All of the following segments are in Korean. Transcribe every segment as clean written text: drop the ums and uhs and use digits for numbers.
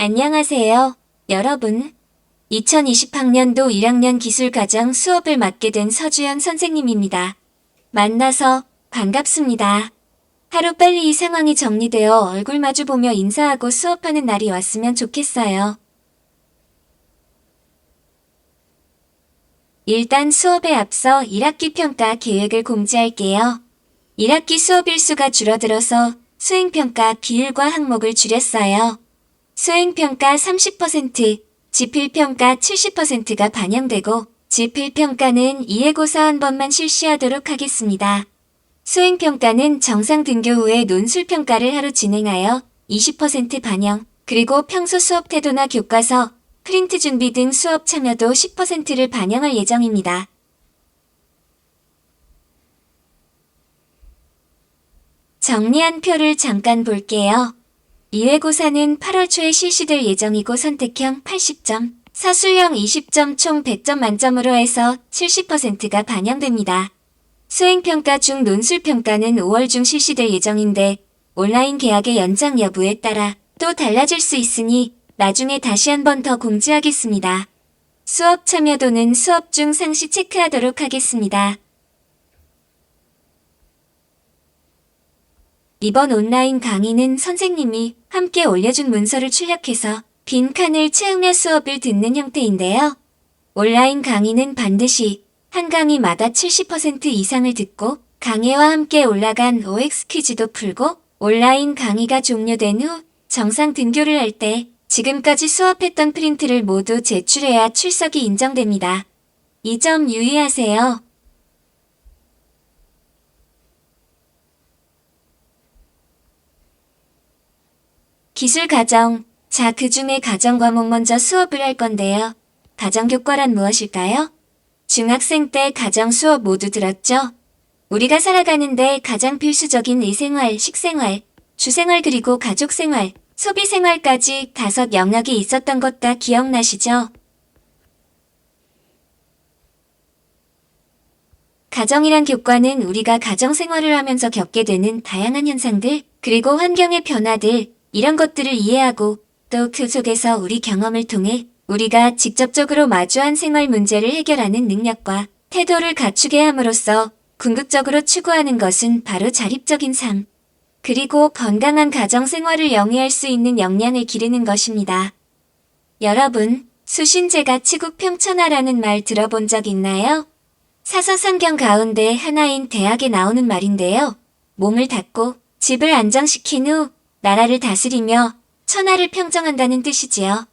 안녕하세요, 여러분. 2020학년도 1학년 기술과정 수업을 맡게 된 서주연 선생님입니다. 만나서 반갑습니다. 하루빨리 이 상황이 정리되어 얼굴 마주보며 인사하고 수업하는 날이 왔으면 좋겠어요. 일단 수업에 앞서 1학기 평가 계획을 공지할게요. 1학기 수업 일수가 줄어들어서 수행평가 비율과 항목을 줄였어요. 수행평가 30%, 지필평가 70%가 반영되고 지필평가는 이해고사 한 번만 실시하도록 하겠습니다. 수행평가는 정상 등교 후에 논술평가를 하루 진행하여 20% 반영, 그리고 평소 수업 태도나 교과서, 프린트 준비 등 수업 참여도 10%를 반영할 예정입니다. 정리한 표를 잠깐 볼게요. 이외고사는 8월 초에 실시될 예정이고 선택형 80점, 사술형 20점 총 100점 만점으로 해서 70%가 반영됩니다. 수행평가 중 논술평가는 5월 중 실시될 예정인데 온라인 계약의 연장 여부에 따라 또 달라질 수 있으니 나중에 다시 한 번 더 공지하겠습니다. 수업 참여도는 수업 중 상시 체크하도록 하겠습니다. 이번 온라인 강의는 선생님이 함께 올려준 문서를 출력해서 빈칸을 채우며 수업을 듣는 형태인데요. 온라인 강의는 반드시 한 강의마다 70% 이상을 듣고 강의와 함께 올라간 OX 퀴즈도 풀고 온라인 강의가 종료된 후 정상 등교를 할 때 지금까지 수업했던 프린트를 모두 제출해야 출석이 인정됩니다. 이 점 유의하세요. 기술과정. 자, 그중에 가정 과목 먼저 수업을 할 건데요. 가정교과란 무엇일까요? 중학생 때 가정 수업 모두 들었죠? 우리가 살아가는데 가장 필수적인 의생활, 식생활, 주생활 그리고 가족생활, 소비생활까지 5 영역이 있었던 것 다 기억나시죠? 가정이란 교과는 우리가 가정생활을 하면서 겪게 되는 다양한 현상들, 그리고 환경의 변화들, 이런 것들을 이해하고 또 그 속에서 우리 경험을 통해 우리가 직접적으로 마주한 생활 문제를 해결하는 능력과 태도를 갖추게 함으로써 궁극적으로 추구하는 것은 바로 자립적인 삶, 그리고 건강한 가정생활을 영위할 수 있는 역량을 기르는 것입니다. 여러분, 수신제가 치국 평천하라는 말 들어본 적 있나요? 사서성경 가운데 하나인 대학에 나오는 말인데요. 몸을 닫고 집을 안정시킨 후 나라를 다스리며 천하를 평정한다는 뜻이지요.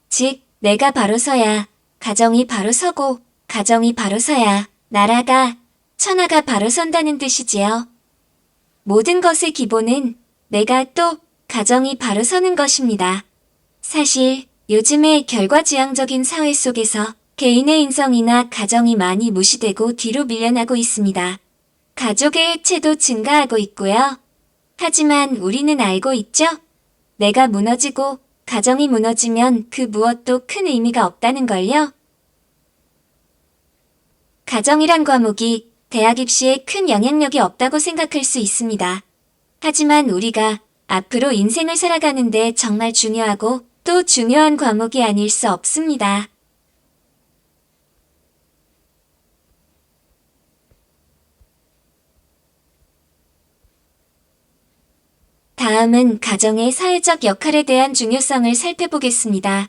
즉, 내가 바로 서야 가정이 바로 서고 가정이 바로 서야 나라가, 천하가 바로 선다는 뜻이지요. 모든 것의 기본은 내가 또 가정이 바로 서는 것입니다. 사실 요즘의 결과지향적인 사회 속에서 개인의 인성이나 가정이 많이 무시되고 뒤로 밀려나고 있습니다. 가족의 해체도 증가하고 있고요. 하지만 우리는 알고 있죠? 내가 무너지고 가정이 무너지면 그 무엇도 큰 의미가 없다는 걸요. 가정이란 과목이 대학 입시에 큰 영향력이 없다고 생각할 수 있습니다. 하지만 우리가 앞으로 인생을 살아가는데 정말 중요하고 또 중요한 과목이 아닐 수 없습니다. 다음은 가정의 사회적 역할에 대한 중요성을 살펴보겠습니다.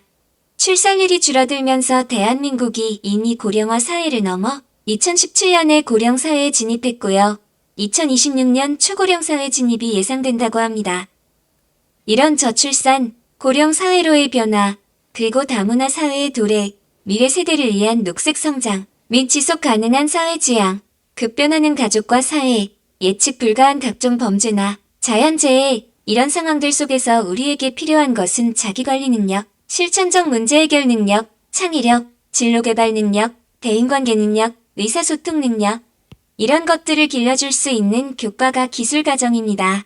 출산율이 줄어들면서 대한민국이 이미 고령화 사회를 넘어 2017년에 고령 사회에 진입했고요. 2026년 초고령 사회 진입이 예상된다고 합니다. 이런 저출산, 고령 사회로의 변화, 그리고 다문화 사회의 도래, 미래 세대를 위한 녹색 성장, 및 지속 가능한 사회 지향, 급변하는 가족과 사회, 예측 불가한 각종 범죄나 자연재해, 이런 상황들 속에서 우리에게 필요한 것은 자기관리 능력, 실천적 문제 해결 능력, 창의력, 진로개발 능력, 대인관계 능력, 의사소통 능력, 이런 것들을 길러줄 수 있는 교과가 기술과정입니다.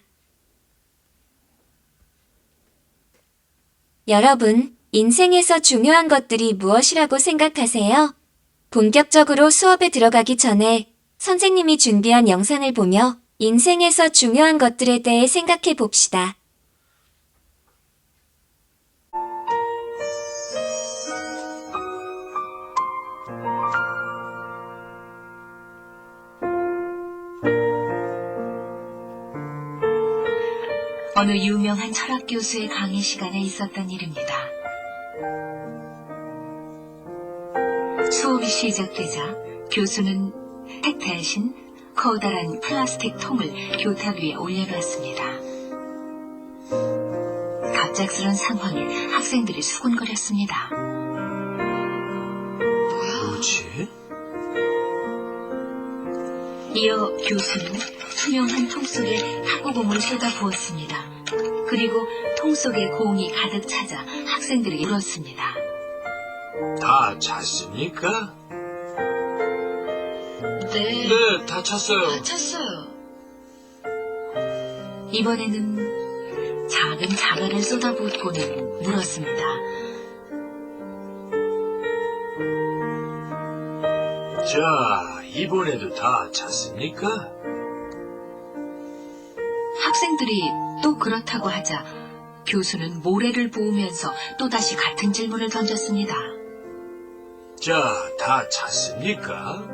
여러분, 인생에서 중요한 것들이 무엇이라고 생각하세요? 본격적으로 수업에 들어가기 전에 선생님이 준비한 영상을 보며 인생에서 중요한 것들에 대해 생각해 봅시다. 어느 유명한 철학 교수의 강의 시간에 있었던 일입니다. 수업이 시작되자 교수는 책 대신 커다란 플라스틱 통을 교탁 위에 올려놓았습니다. 갑작스런 상황에 학생들이 수군거렸습니다. 뭐지? 이어 교수는 투명한 통 속에 탁구공을 쏟아부었습니다. 그리고 통 속에 공이 가득 차자 학생들이 울었습니다. 다 찼습니까? 네, 네, 다 찼어요. 찼어요. 이번에는 작은 자갈을 쏟아붓고는 물었습니다. 자, 이번에도 다 찼습니까? 학생들이 또 그렇다고 하자 교수는 모래를 부으면서 또다시 같은 질문을 던졌습니다. 자, 다 찼습니까?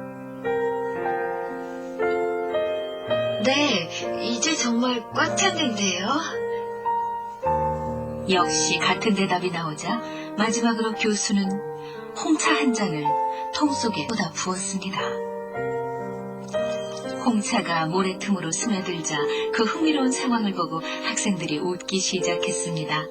네, 이제 정말 꽉 찼는데요. 역시 같은 대답이 나오자 마지막으로 교수는 홍차 한 잔을 통 속에 쏟아 부었습니다. 홍차가 모래 틈으로 스며들자 그 흥미로운 상황을 보고 학생들이 웃기 시작했습니다.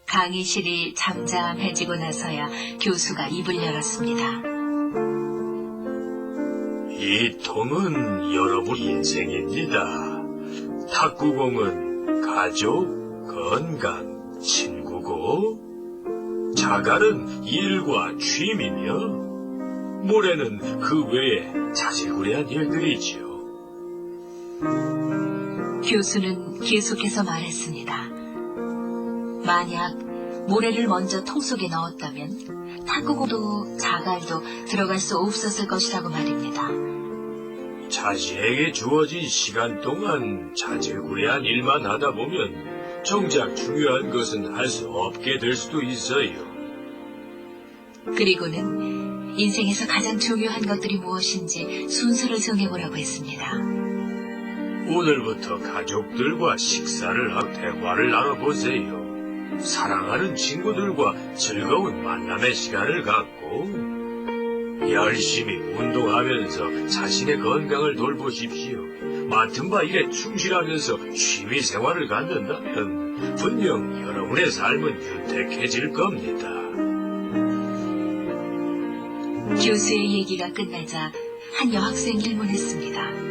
강의실이 잠잠해지고 나서야 교수가 입을 열었습니다. 이 통은 여러분 인생입니다. 탁구공은 가족, 건강, 친구고, 자갈은 일과 취미며, 모래는 그 외에 자질구레한 일들이지요. 교수는 계속해서 말했습니다. 만약 모래를 먼저 통 속에 넣었다면 탁구공도 자갈도 들어갈 수 없었을 것이라고 말입니다. 자신에게 주어진 시간 동안 자질구레한 일만 하다 보면 정작 중요한 것은 할 수 없게 될 수도 있어요. 그리고는 인생에서 가장 중요한 것들이 무엇인지 순서를 정해보라고 했습니다. 오늘부터 가족들과 식사를 하고 대화를 나눠보세요. 사랑하는 친구들과 즐거운 만남의 시간을 갖고 열심히 운동하면서 자신의 건강을 돌보십시오. 맡은 바 일에 충실하면서 취미 생활을 갖는다면 분명 여러분의 삶은 윤택해질 겁니다. 교수의 얘기가 끝나자 한 여학생이 질문했습니다.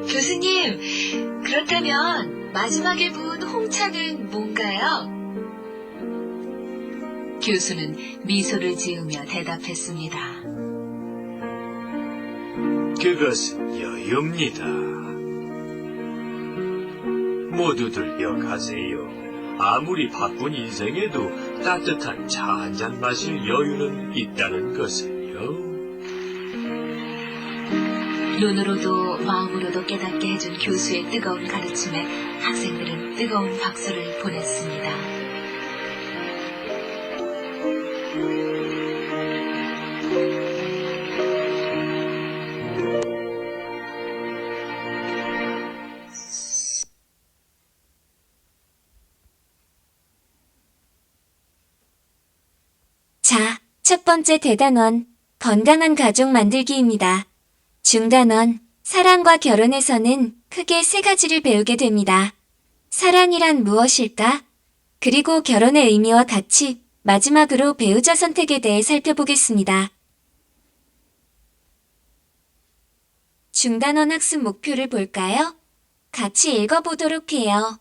교수님, 그렇다면 마지막에 부은 홍차는 뭔가요? 교수는 미소를 지으며 대답했습니다. 그것은 여유입니다. 모두들 기억하세요. 아무리 바쁜 인생에도 따뜻한 차 한 잔 마실 여유는 있다는 것을요. 눈으로도 마음으로도 깨닫게 해준 교수의 뜨거운 가르침에 학생들은 뜨거운 박수를 보냈습니다. 자, 첫 번째 대단원, 건강한 가족 만들기입니다. 중단원, 사랑과 결혼에서는 크게 세 가지를 배우게 됩니다. 사랑이란 무엇일까? 그리고 결혼의 의미와 가치, 마지막으로 배우자 선택에 대해 살펴보겠습니다. 중단원 학습 목표를 볼까요? 같이 읽어보도록 해요.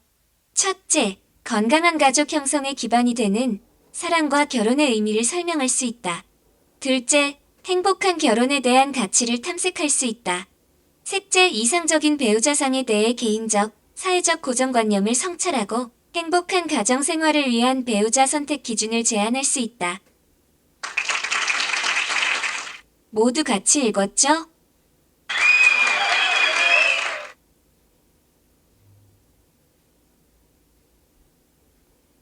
첫째, 건강한 가족 형성의 기반이 되는 사랑과 결혼의 의미를 설명할 수 있다. 둘째, 행복한 결혼에 대한 가치를 탐색할 수 있다. 셋째, 이상적인 배우자상에 대해 개인적, 사회적 고정관념을 성찰하고 행복한 가정 생활을 위한 배우자 선택 기준을 제안할 수 있다. 모두 같이 읽었죠?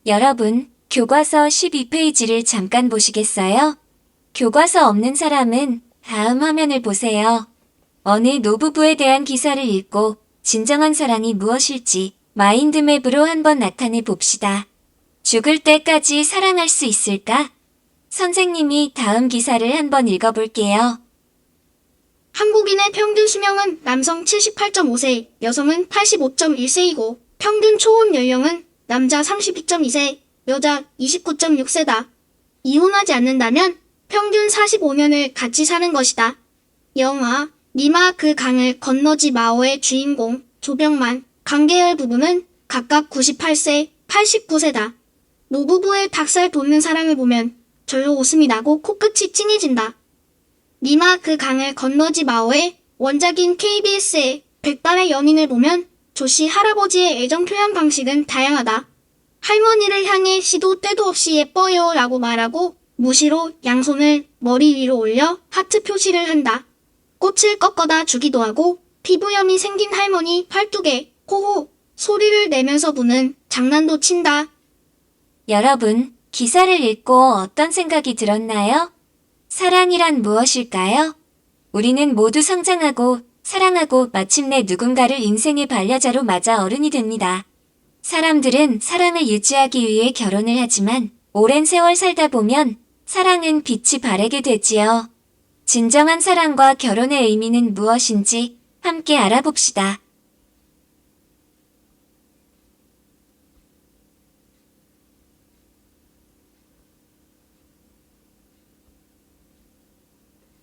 여러분, 교과서 12페이지를 잠깐 보시겠어요? 교과서 없는 사람은 다음 화면을 보세요. 어느 노부부에 대한 기사를 읽고 진정한 사랑이 무엇일지 마인드맵으로 한번 나타내 봅시다. 죽을 때까지 사랑할 수 있을까? 선생님이 다음 기사를 한번 읽어볼게요. 한국인의 평균 수명은 남성 78.5세, 여성은 85.1세이고 평균 초혼 연령은 남자 32.2세, 여자 29.6세다. 이혼하지 않는다면 평균 45년을 같이 사는 것이다. 영화 니마 그 강을 건너지 마오의 주인공 조병만, 강계열 부부는 각각 98세, 89세다. 노부부의 닭살 돋는 사랑을 보면 절로 웃음이 나고 코끝이 찡해진다. 니마 그 강을 건너지 마오의 원작인 KBS의 백발의 연인을 보면 조씨 할아버지의 애정 표현 방식은 다양하다. 할머니를 향해 시도 때도 없이 예뻐요 라고 말하고 무시로 양손을 머리 위로 올려 하트 표시를 한다. 꽃을 꺾어다 주기도 하고 피부염이 생긴 할머니 팔뚝에 호호 소리를 내면서 부는 장난도 친다. 여러분, 기사를 읽고 어떤 생각이 들었나요? 사랑이란 무엇일까요? 우리는 모두 성장하고 사랑하고 마침내 누군가를 인생의 반려자로 맞아 어른이 됩니다. 사람들은 사랑을 유지하기 위해 결혼을 하지만 오랜 세월 살다 보면 사랑은 빛이 바래게 되지요. 진정한 사랑과 결혼의 의미는 무엇인지 함께 알아봅시다.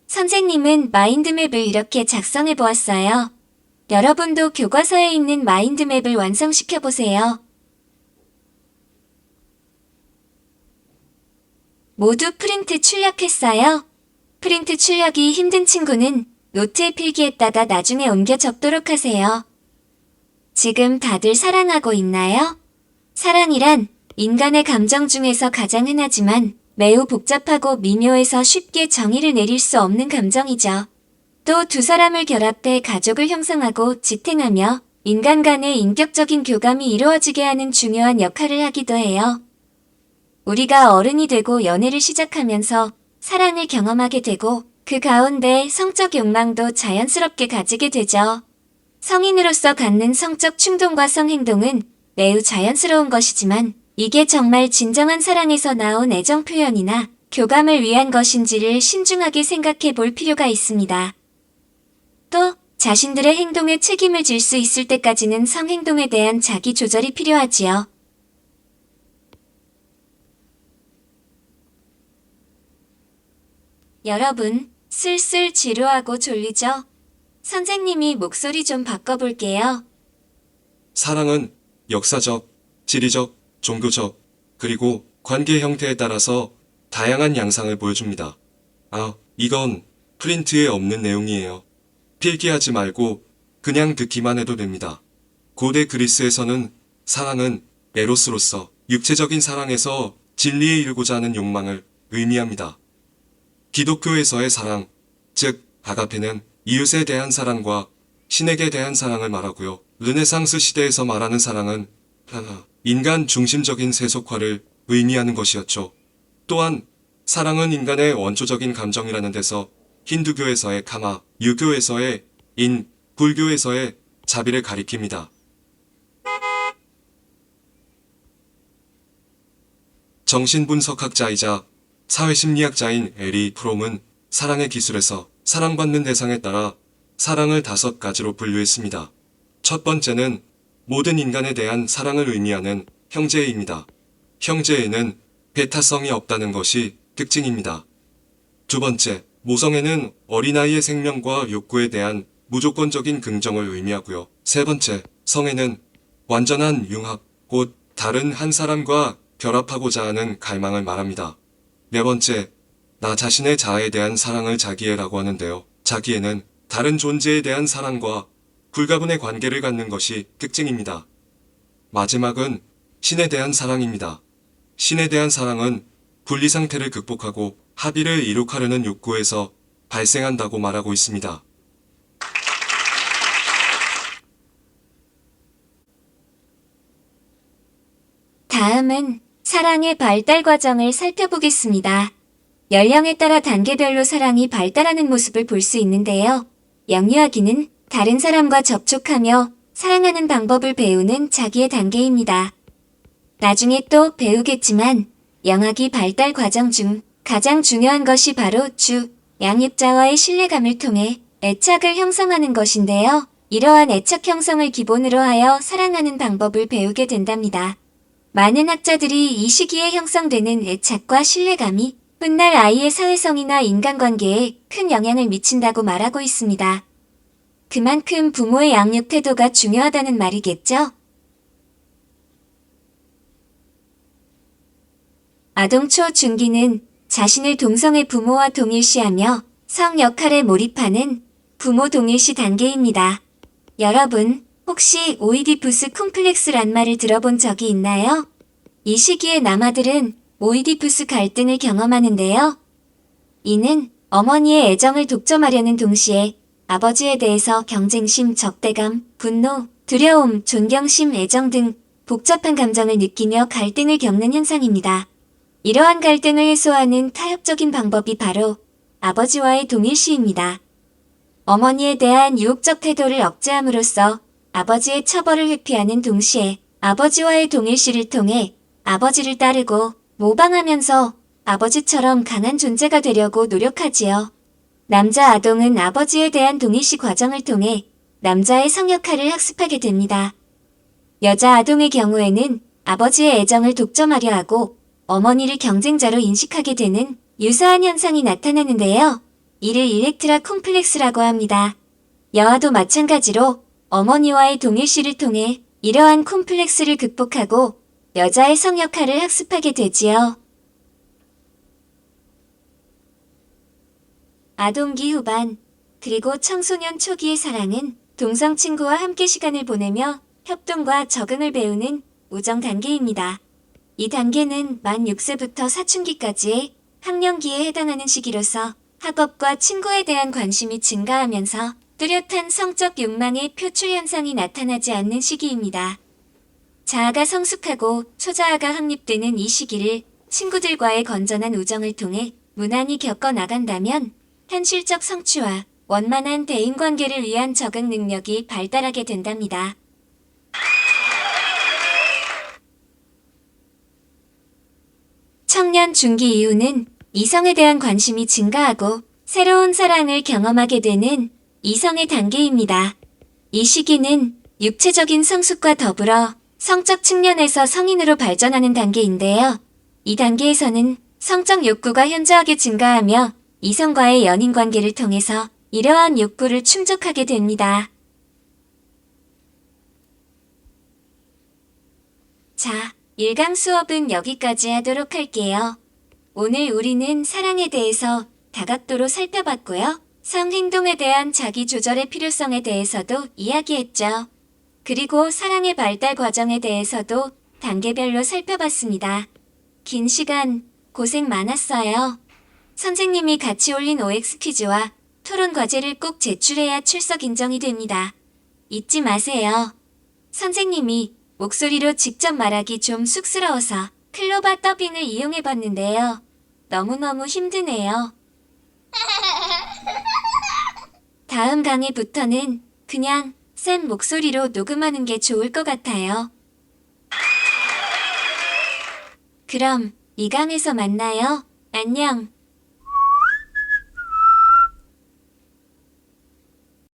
선생님은 마인드맵을 이렇게 작성해 보았어요. 여러분도 교과서에 있는 마인드맵을 완성시켜 보세요. 모두 프린트 출력했어요? 프린트 출력이 힘든 친구는 노트에 필기했다가 나중에 옮겨 적도록 하세요. 지금 다들 사랑하고 있나요? 사랑이란 인간의 감정 중에서 가장 흔하지만 매우 복잡하고 미묘해서 쉽게 정의를 내릴 수 없는 감정이죠. 또 두 사람을 결합해 가족을 형성하고 지탱하며 인간 간의 인격적인 교감이 이루어지게 하는 중요한 역할을 하기도 해요. 우리가 어른이 되고 연애를 시작하면서 사랑을 경험하게 되고 그 가운데 성적 욕망도 자연스럽게 가지게 되죠. 성인으로서 갖는 성적 충동과 성행동은 매우 자연스러운 것이지만 이게 정말 진정한 사랑에서 나온 애정 표현이나 교감을 위한 것인지를 신중하게 생각해 볼 필요가 있습니다. 또 자신들의 행동에 책임을 질 수 있을 때까지는 성행동에 대한 자기 조절이 필요하지요. 여러분, 슬슬 지루하고 졸리죠? 선생님이 목소리 좀 바꿔볼게요. 사랑은 역사적, 지리적, 종교적, 그리고 관계 형태에 따라서 다양한 양상을 보여줍니다. 이건 프린트에 없는 내용이에요. 필기하지 말고 그냥 듣기만 해도 됩니다. 고대 그리스에서는 사랑은 에로스로서 육체적인 사랑에서 진리에 이르고자 하는 욕망을 의미합니다. 기독교에서의 사랑, 즉 아가페는 이웃에 대한 사랑과 신에게 대한 사랑을 말하고요. 르네상스 시대에서 말하는 사랑은 인간 중심적인 세속화를 의미하는 것이었죠. 또한 사랑은 인간의 원초적인 감정이라는 데서 힌두교에서의 카마, 유교에서의 인, 불교에서의 자비를 가리킵니다. 정신분석학자이자 사회심리학자인 에리 프롬은 사랑의 기술에서 사랑받는 대상에 따라 사랑을 5가지로 분류했습니다. 첫 번째는 모든 인간에 대한 사랑을 의미하는 형제애입니다. 형제애는 배타성이 없다는 것이 특징입니다. 두 번째, 모성애는 어린아이의 생명과 욕구에 대한 무조건적인 긍정을 의미하고요. 세 번째, 성애는 완전한 융합, 곧 다른 한 사람과 결합하고자 하는 갈망을 말합니다. 네 번째, 나 자신의 자아에 대한 사랑을 자기애라고 하는데요. 자기애는 다른 존재에 대한 사랑과 불가분의 관계를 갖는 것이 특징입니다. 마지막은 신에 대한 사랑입니다. 신에 대한 사랑은 분리 상태를 극복하고 합의를 이룩하려는 욕구에서 발생한다고 말하고 있습니다. 다음은 사랑의 발달 과정을 살펴보겠습니다. 연령에 따라 단계별로 사랑이 발달하는 모습을 볼 수 있는데요. 영유아기는 다른 사람과 접촉하며 사랑하는 방법을 배우는 자기의 단계입니다. 나중에 또 배우겠지만 영아기 발달 과정 중 가장 중요한 것이 바로 양육자와의 신뢰감을 통해 애착을 형성하는 것인데요. 이러한 애착 형성을 기본으로 하여 사랑하는 방법을 배우게 된답니다. 많은 학자들이 이 시기에 형성되는 애착과 신뢰감이 훗날 아이의 사회성이나 인간관계에 큰 영향을 미친다고 말하고 있습니다. 그만큼 부모의 양육 태도가 중요하다는 말이겠죠? 아동 초중기는 자신을 동성애 부모와 동일시하며 성 역할에 몰입하는 부모 동일시 단계입니다. 여러분, 혹시 오이디푸스 콤플렉스란 말을 들어본 적이 있나요? 이 시기에 남아들은 오이디푸스 갈등을 경험하는데요. 이는 어머니의 애정을 독점하려는 동시에 아버지에 대해서 경쟁심, 적대감, 분노, 두려움, 존경심, 애정 등 복잡한 감정을 느끼며 갈등을 겪는 현상입니다. 이러한 갈등을 해소하는 타협적인 방법이 바로 아버지와의 동일시입니다. 어머니에 대한 유혹적 태도를 억제함으로써 아버지의 처벌을 회피하는 동시에 아버지와의 동일시를 통해 아버지를 따르고 모방하면서 아버지처럼 강한 존재가 되려고 노력하지요. 남자 아동은 아버지에 대한 동일시 과정을 통해 남자의 성역할을 학습하게 됩니다. 여자 아동의 경우에는 아버지의 애정을 독점하려 하고 어머니를 경쟁자로 인식하게 되는 유사한 현상이 나타나는데요. 이를 일렉트라 콤플렉스라고 합니다. 여아도 마찬가지로 어머니와의 동일시를 통해 이러한 콤플렉스를 극복하고 여자의 성역할을 학습하게 되지요. 아동기 후반, 그리고 청소년 초기의 사랑은 동성 친구와 함께 시간을 보내며 협동과 적응을 배우는 우정 단계입니다. 이 단계는 만 6세부터 사춘기까지의 학령기에 해당하는 시기로서 학업과 친구에 대한 관심이 증가하면서 뚜렷한 성적 욕망의 표출 현상이 나타나지 않는 시기입니다. 자아가 성숙하고 초자아가 확립되는 이 시기를 친구들과의 건전한 우정을 통해 무난히 겪어 나간다면 현실적 성취와 원만한 대인관계를 위한 적응 능력이 발달하게 된답니다. 청년 중기 이후는 이성에 대한 관심이 증가하고 새로운 사랑을 경험하게 되는 이성의 단계입니다. 이 시기는 육체적인 성숙과 더불어 성적 측면에서 성인으로 발전하는 단계인데요. 이 단계에서는 성적 욕구가 현저하게 증가하며 이성과의 연인 관계를 통해서 이러한 욕구를 충족하게 됩니다. 자, 1강 수업은 여기까지 하도록 할게요. 오늘 우리는 사랑에 대해서 다각도로 살펴봤고요. 성행동에 대한 자기 조절의 필요성에 대해서도 이야기했죠. 그리고 사랑의 발달 과정에 대해서도 단계별로 살펴봤습니다. 긴 시간 고생 많았어요. 선생님이 같이 올린 OX 퀴즈와 토론 과제를 꼭 제출해야 출석 인정이 됩니다. 잊지 마세요. 선생님이 목소리로 직접 말하기 좀 쑥스러워서 클로바 더빙을 이용해봤는데요. 너무너무 힘드네요. 다음 강의부터는 그냥 쌤 목소리로 녹음하는 게 좋을 것 같아요. 그럼 2강에서 만나요. 안녕.